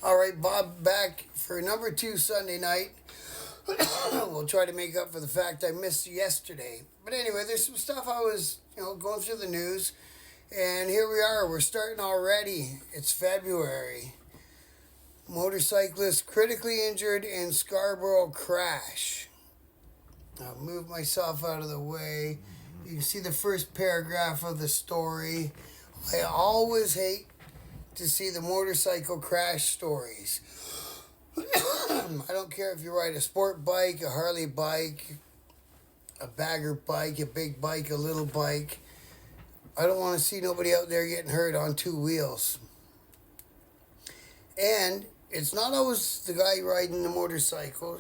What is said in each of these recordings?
All right, Bob, back for number 2 Sunday night. We'll try to make up for the fact I missed yesterday. But anyway, there's some stuff I was, going through the news, and here we are. We're starting already. It's February. Motorcyclist critically injured in Scarborough crash. I'll move myself out of the way. You can see the first paragraph of the story. I always hate to see the motorcycle crash stories. I don't care if you ride a sport bike, a Harley bike, a bagger bike, a big bike, a little bike. I don't want to see nobody out there getting hurt on 2 wheels. And it's not always the guy riding the motorcycle.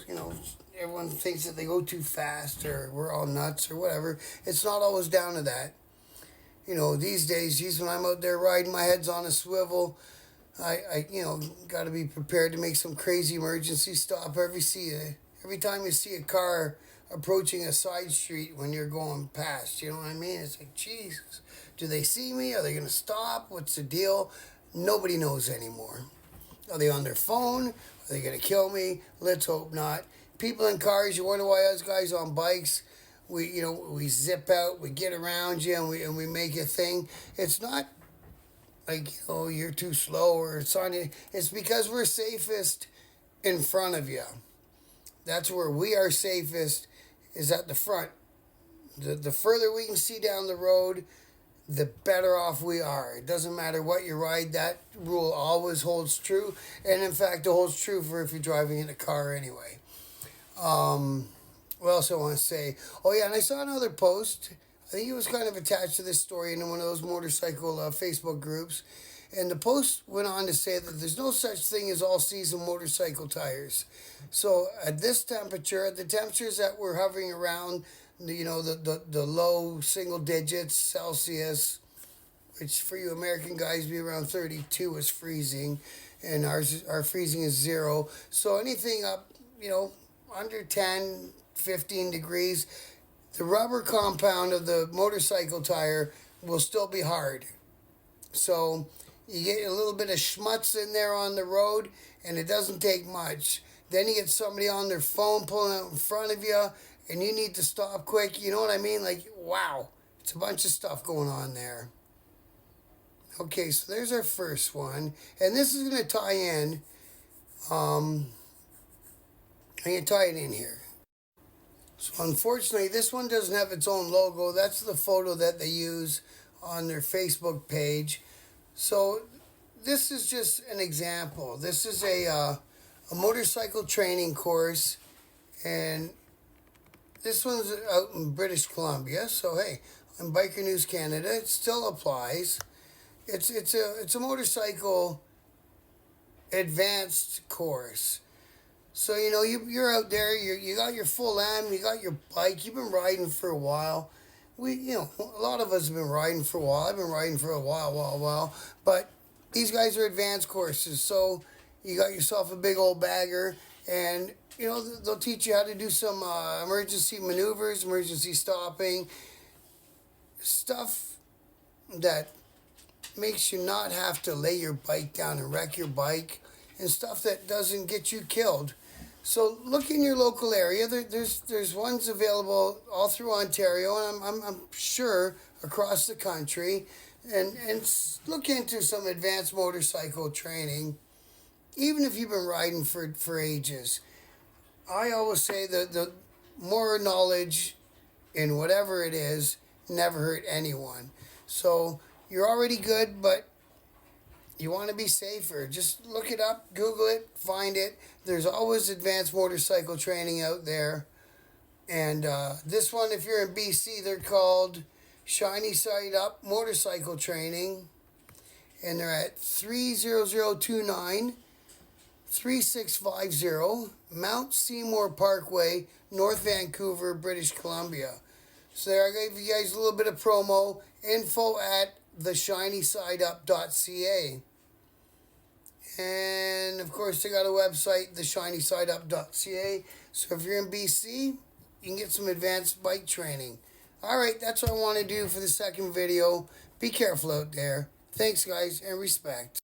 Everyone thinks that they go too fast or we're all nuts or whatever. It's not always down to that. These days, when I'm out there riding, my head's on a swivel. I got to be prepared to make some crazy emergency stop every time you see a car approaching a side street when you're going past. You know what I mean? It's like, Jesus, do they see me? Are they going to stop? What's the deal? Nobody knows anymore. Are they on their phone? Are they going to kill me? Let's hope not. People in cars, you wonder why us guys on bikes, we zip out, we get around you, and we make a thing. It's not like, you're too slow or it's on you. It's because we're safest in front of you. That's where we are safest, is at the front. The further we can see down the road, the better off we are. It doesn't matter what you ride. That rule always holds true. And in fact, it holds true for if you're driving in a car anyway. What else I want to say? Oh, yeah, and I saw another post. I think it was kind of attached to this story in one of those motorcycle Facebook groups. And the post went on to say that there's no such thing as all-season motorcycle tires. So at this temperature, at the temperatures that we're hovering around, the low single digits Celsius, which for you American guys be around 32 is freezing, and our freezing is 0. So anything up, under 10, 15 degrees, the rubber compound of the motorcycle tire will still be hard. So you get a little bit of schmutz in there on the road, and it doesn't take much. Then you get somebody on their phone pulling out in front of you, and you need to stop quick. You know what I mean? Like, wow, it's a bunch of stuff going on there. Okay, so there's our first one. And this is going to tie in. I'm going to tie it in here. So unfortunately, this one doesn't have its own logo. That's the photo that they use on their Facebook page. So this is just an example. This is a motorcycle training course, and this one's out in British Columbia. So hey, on Biker News Canada, it still applies. It's a motorcycle advanced course. So you're out there. You got your full M. You got your bike. You've been riding for a while. A lot of us have been riding for a while. I've been riding for a while. But these guys are advanced courses. So you got yourself a big old bagger, and they'll teach you how to do some emergency maneuvers, emergency stopping, stuff that makes you not have to lay your bike down and wreck your bike, and stuff that doesn't get you killed. So look in your local area. There's ones available all through Ontario, and I'm sure across the country. And look into some advanced motorcycle training, even if you've been riding for ages. I always say that the more knowledge in whatever it is never hurt anyone. So you're already good, but you want to be safer. Just look it up, Google it, find it. There's always advanced motorcycle training out there. And this one, if you're in BC, they're called Shiny Side Up Motorcycle Training. And they're at 30029 3650 Mount Seymour Parkway, North Vancouver, British Columbia. So there, I gave you guys a little bit of promo. Info at theshinysideup.ca. And of course, they got a website, theshinysideup.ca. So if you're in BC, you can get some advanced bike training. All right, that's what I want to do for the second video. Be careful out there. Thanks, guys, and respect.